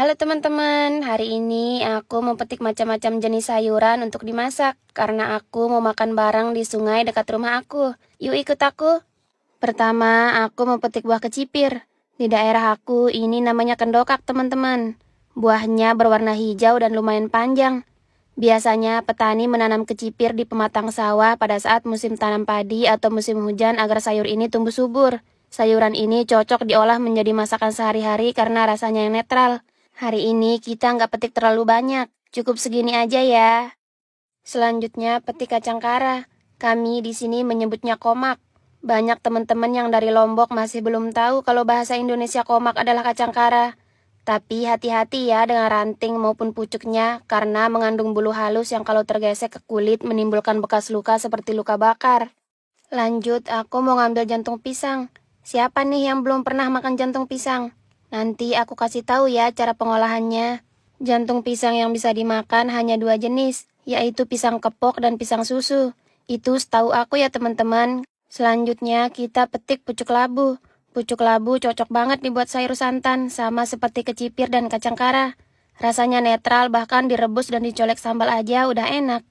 Halo teman-teman, hari ini aku memetik macam-macam jenis sayuran untuk dimasak karena aku mau makan bareng di sungai dekat rumah aku. Yuk ikut aku. Pertama, aku memetik buah kecipir. Di daerah aku ini namanya kendokak teman-teman. Buahnya berwarna hijau dan lumayan panjang. Biasanya petani menanam kecipir di pematang sawah pada saat musim tanam padi atau musim hujan agar sayur ini tumbuh subur. Sayuran ini cocok diolah menjadi masakan sehari-hari karena rasanya yang netral. Hari ini kita nggak petik terlalu banyak, cukup segini aja ya. Selanjutnya petik kacang kara. Kami di sini menyebutnya komak. Banyak teman-teman yang dari Lombok masih belum tahu kalau bahasa Indonesia komak adalah kacang kara. Tapi hati-hati ya dengan ranting maupun pucuknya karena mengandung bulu halus yang kalau tergesek ke kulit menimbulkan bekas luka seperti luka bakar. Lanjut, aku mau ngambil jantung pisang. Siapa nih yang belum pernah makan jantung pisang? Nanti aku kasih tahu ya cara pengolahannya. Jantung pisang yang bisa dimakan hanya dua jenis, yaitu pisang kepok dan pisang susu. Itu setahu aku ya teman-teman. Selanjutnya kita petik pucuk labu. Pucuk labu cocok banget dibuat sayur santan, sama seperti kecipir dan kacang kara. Rasanya netral, bahkan direbus dan dicolek sambal aja udah enak.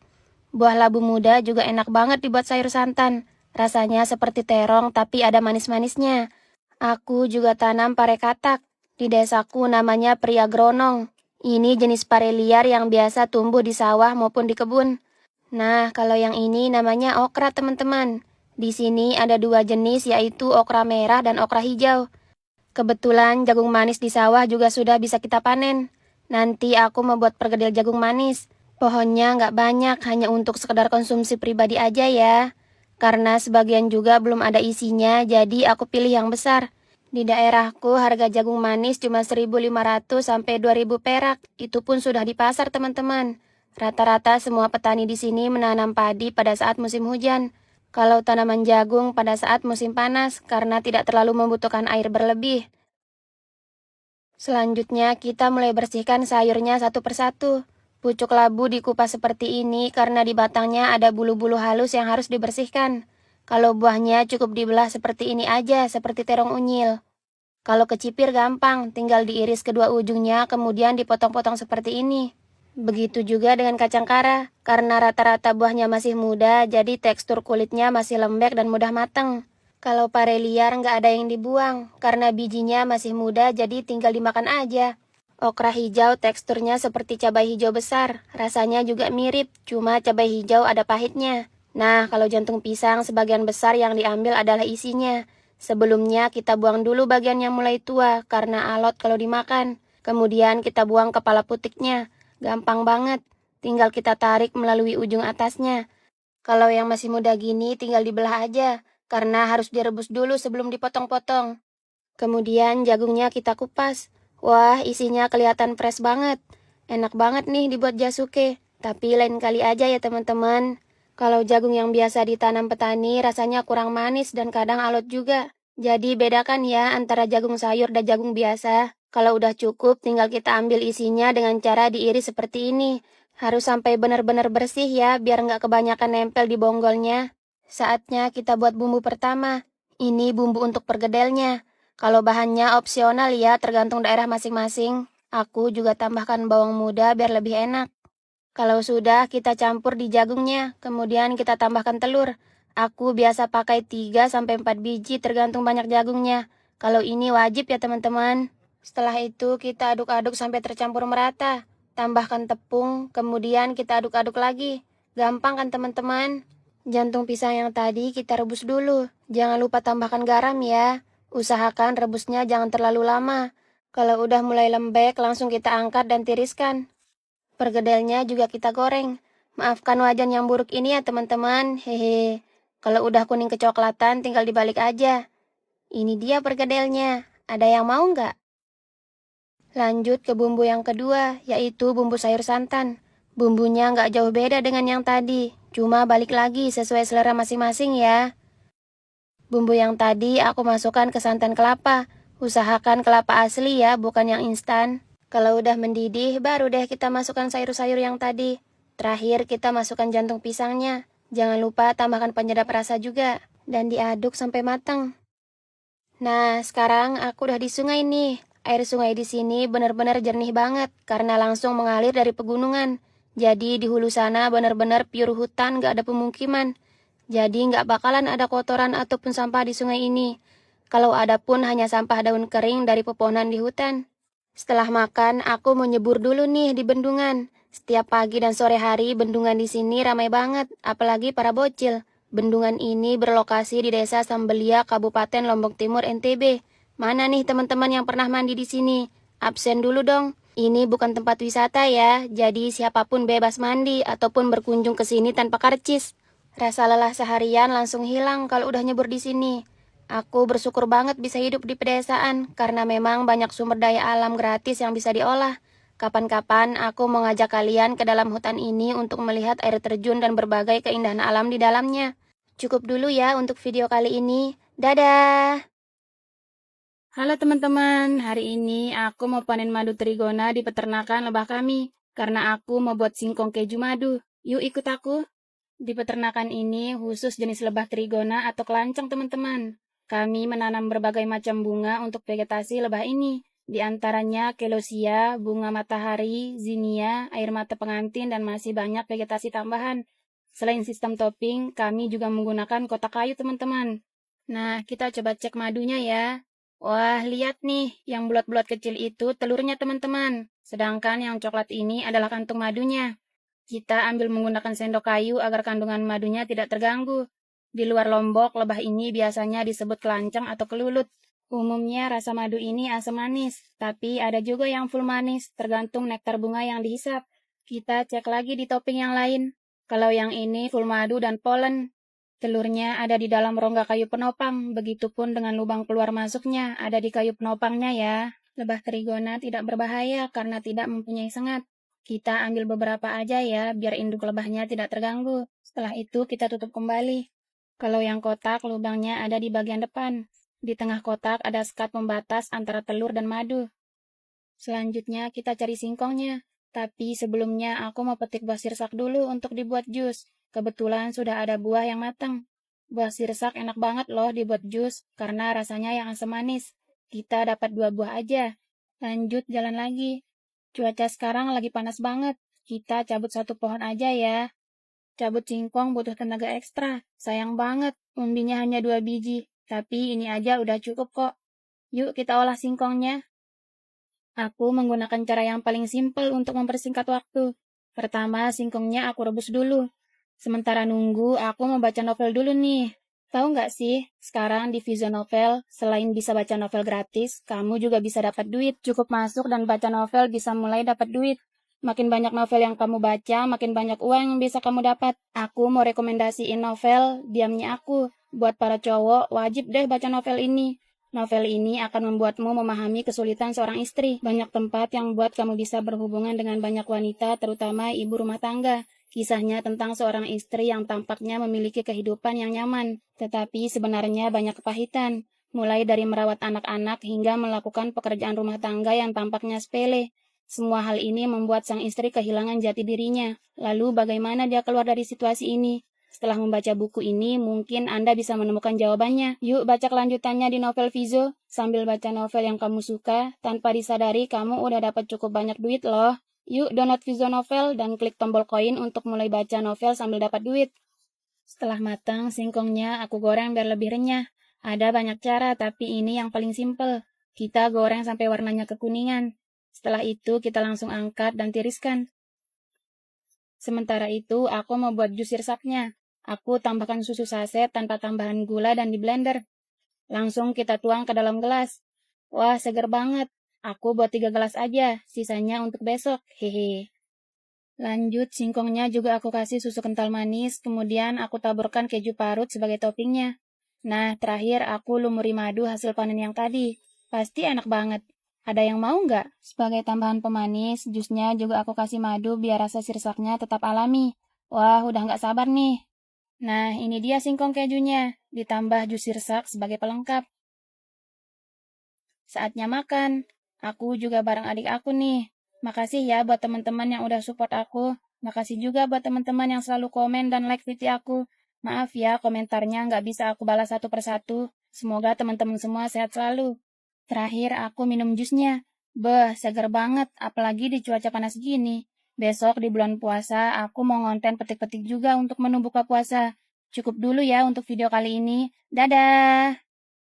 Buah labu muda juga enak banget dibuat sayur santan. Rasanya seperti terong tapi ada manis-manisnya. Aku juga tanam pare katak. Di desaku namanya pria gronong. Ini jenis pare liar yang biasa tumbuh di sawah maupun di kebun. Nah, kalau yang ini namanya okra teman-teman. Di sini ada dua jenis yaitu okra merah dan okra hijau. Kebetulan jagung manis di sawah juga sudah bisa kita panen. Nanti aku membuat perkedel jagung manis. Pohonnya nggak banyak, hanya untuk sekedar konsumsi pribadi aja ya. Karena sebagian juga belum ada isinya, jadi aku pilih yang besar. Di daerahku harga jagung manis cuma 1.500 sampai 2.000 perak. Itu pun sudah di pasar teman-teman. Rata-rata semua petani di sini menanam padi pada saat musim hujan. Kalau tanaman jagung pada saat musim panas karena tidak terlalu membutuhkan air berlebih. Selanjutnya kita mulai bersihkan sayurnya satu persatu. Pucuk labu dikupas seperti ini karena di batangnya ada bulu-bulu halus yang harus dibersihkan. Kalau buahnya cukup dibelah seperti ini aja, seperti terong unyil. Kalau kecipir gampang, tinggal diiris kedua ujungnya kemudian dipotong-potong seperti ini. Begitu juga dengan kacang kara, karena rata-rata buahnya masih muda, jadi tekstur kulitnya masih lembek dan mudah matang. Kalau pare liar nggak ada yang dibuang, karena bijinya masih muda jadi tinggal dimakan aja. Okra hijau teksturnya seperti cabai hijau besar, rasanya juga mirip, cuma cabai hijau ada pahitnya. Nah, kalau jantung pisang sebagian besar yang diambil adalah isinya. Sebelumnya kita buang dulu bagian yang mulai tua, karena alot kalau dimakan. Kemudian kita buang kepala putiknya. Gampang banget, tinggal kita tarik melalui ujung atasnya. Kalau yang masih muda gini tinggal dibelah aja, karena harus direbus dulu sebelum dipotong-potong. Kemudian jagungnya kita kupas. Wah, isinya kelihatan fresh banget. Enak banget nih dibuat jasuke, tapi lain kali aja ya teman-teman. Kalau jagung yang biasa ditanam petani rasanya kurang manis dan kadang alot juga. Jadi bedakan ya antara jagung sayur dan jagung biasa. Kalau udah cukup, tinggal kita ambil isinya dengan cara diiris seperti ini. Harus sampai benar-benar bersih ya, biar nggak kebanyakan nempel di bonggolnya. Saatnya kita buat bumbu pertama. Ini bumbu untuk pergedelnya. Kalau bahannya opsional ya, tergantung daerah masing-masing. Aku juga tambahkan bawang muda biar lebih enak. Kalau sudah, kita campur di jagungnya, kemudian kita tambahkan telur. Aku biasa pakai 3 sampai 4 biji tergantung banyak jagungnya. Kalau ini wajib ya teman-teman. Setelah itu kita aduk-aduk sampai tercampur merata. Tambahkan tepung, kemudian kita aduk-aduk lagi. Gampang kan teman-teman? Jantung pisang yang tadi kita rebus dulu. Jangan lupa tambahkan garam ya. Usahakan rebusnya jangan terlalu lama. Kalau udah mulai lembek, langsung kita angkat dan tiriskan. Pergedelnya juga kita goreng. Maafkan wajan yang buruk ini ya teman-teman. Hehe. Kalau udah kuning kecoklatan, tinggal dibalik aja. Ini dia pergedelnya. Ada yang mau nggak? Lanjut ke bumbu yang kedua, yaitu bumbu sayur santan. Bumbunya nggak jauh beda dengan yang tadi, cuma balik lagi sesuai selera masing-masing ya. Bumbu yang tadi aku masukkan ke santan kelapa. Usahakan kelapa asli ya, bukan yang instan. Kalau udah mendidih, baru deh kita masukkan sayur-sayur yang tadi. Terakhir kita masukkan jantung pisangnya. Jangan lupa tambahkan penyedap rasa juga, dan diaduk sampai matang. Nah, sekarang aku udah di sungai nih. Air sungai di sini benar-benar jernih banget karena langsung mengalir dari pegunungan. Jadi di hulu sana benar-benar pure hutan, gak ada pemukiman. Jadi nggak bakalan ada kotoran ataupun sampah di sungai ini. Kalau ada pun hanya sampah daun kering dari pepohonan di hutan. Setelah makan, aku mau nyebur dulu nih di bendungan. Setiap pagi dan sore hari bendungan di sini ramai banget, apalagi para bocil. Bendungan ini berlokasi di Desa Sambelia, Kabupaten Lombok Timur, NTB. Mana nih teman-teman yang pernah mandi di sini? Absen dulu dong. Ini bukan tempat wisata ya, jadi siapapun bebas mandi ataupun berkunjung ke sini tanpa karcis. Rasa lelah seharian langsung hilang kalau udah nyebur di sini. Aku bersyukur banget bisa hidup di pedesaan karena memang banyak sumber daya alam gratis yang bisa diolah. Kapan-kapan aku mau ngajak kalian ke dalam hutan ini untuk melihat air terjun dan berbagai keindahan alam di dalamnya. Cukup dulu ya untuk video kali ini. Dadah! Halo teman-teman, hari ini aku mau panen madu trigona di peternakan lebah kami, karena aku mau buat singkong keju madu. Yuk ikut aku. Di peternakan ini khusus jenis lebah trigona atau kelanceng teman-teman. Kami menanam berbagai macam bunga untuk vegetasi lebah ini. Di antaranya kelosia, bunga matahari, zinnia, air mata pengantin, dan masih banyak vegetasi tambahan. Selain sistem topping, kami juga menggunakan kotak kayu teman-teman. Nah, kita coba cek madunya ya. Wah, lihat nih, yang bulat-bulat kecil itu telurnya teman-teman. Sedangkan yang coklat ini adalah kantung madunya. Kita ambil menggunakan sendok kayu agar kandungan madunya tidak terganggu. Di luar Lombok, lebah ini biasanya disebut kelanceng atau kelulut. Umumnya rasa madu ini asam manis, tapi ada juga yang full manis, tergantung nektar bunga yang dihisap. Kita cek lagi di topping yang lain. Kalau yang ini full madu dan polen. Telurnya ada di dalam rongga kayu penopang, begitupun dengan lubang keluar masuknya ada di kayu penopangnya ya. Lebah trigona tidak berbahaya karena tidak mempunyai sengat. Kita ambil beberapa aja ya, biar induk lebahnya tidak terganggu. Setelah itu kita tutup kembali. Kalau yang kotak, lubangnya ada di bagian depan. Di tengah kotak ada sekat pembatas antara telur dan madu. Selanjutnya kita cari singkongnya. Tapi sebelumnya aku mau petik buah sirsak dulu untuk dibuat jus. Kebetulan sudah ada buah yang matang. Buah sirsak enak banget loh dibuat jus karena rasanya yang asam manis. Kita dapat 2 buah aja. Lanjut jalan lagi. Cuaca sekarang lagi panas banget. Kita cabut 1 pohon aja ya. Cabut singkong butuh tenaga ekstra. Sayang banget, umbinya hanya 2 biji. Tapi ini aja udah cukup kok. Yuk kita olah singkongnya. Aku menggunakan cara yang paling simpel untuk mempersingkat waktu. Pertama, singkongnya aku rebus dulu. Sementara nunggu, aku membaca novel dulu nih. Tahu nggak sih, sekarang di Vizo Novel, selain bisa baca novel gratis, kamu juga bisa dapat duit. Cukup masuk dan baca novel bisa mulai dapat duit. Makin banyak novel yang kamu baca, makin banyak uang yang bisa kamu dapat. Aku mau rekomendasiin novel, Diamnya Aku. Buat para cowok, wajib deh baca novel ini. Novel ini akan membuatmu memahami kesulitan seorang istri. Banyak tempat yang membuat kamu bisa berhubungan dengan banyak wanita, terutama ibu rumah tangga. Kisahnya tentang seorang istri yang tampaknya memiliki kehidupan yang nyaman, tetapi sebenarnya banyak kepahitan. Mulai dari merawat anak-anak hingga melakukan pekerjaan rumah tangga yang tampaknya sepele. Semua hal ini membuat sang istri kehilangan jati dirinya. Lalu bagaimana dia keluar dari situasi ini? Setelah membaca buku ini, mungkin Anda bisa menemukan jawabannya. Yuk baca kelanjutannya di novel Vizo. Sambil baca novel yang kamu suka, tanpa disadari kamu udah dapat cukup banyak duit loh. Yuk download Vizo Novel dan klik tombol koin untuk mulai baca novel sambil dapat duit. Setelah matang, singkongnya aku goreng biar lebih renyah. Ada banyak cara, tapi ini yang paling simpel. Kita goreng sampai warnanya kekuningan. Setelah itu kita langsung angkat dan tiriskan. Sementara itu, aku mau buat jus sirsaknya. Aku tambahkan susu saset tanpa tambahan gula dan di blender. Langsung kita tuang ke dalam gelas. Wah, seger banget. Aku buat 3 gelas aja, sisanya untuk besok. Hehe. Lanjut, singkongnya juga aku kasih susu kental manis, kemudian aku taburkan keju parut sebagai toppingnya. Nah, terakhir aku lumuri madu hasil panen yang tadi. Pasti enak banget. Ada yang mau nggak? Sebagai tambahan pemanis, jusnya juga aku kasih madu biar rasa sirsaknya tetap alami. Wah, udah nggak sabar nih. Nah, ini dia singkong kejunya, ditambah jus sirsak sebagai pelengkap. Saatnya makan. Aku juga bareng adik aku nih. Makasih ya buat teman-teman yang udah support aku. Makasih juga buat teman-teman yang selalu komen dan like video aku. Maaf ya, komentarnya nggak bisa aku balas satu persatu. Semoga teman-teman semua sehat selalu. Terakhir aku minum jusnya. Beh, seger banget, apalagi di cuaca panas gini. Besok di bulan puasa, aku mau ngonten petik-petik juga untuk menu buka puasa. Cukup dulu ya untuk video kali ini. Dadah!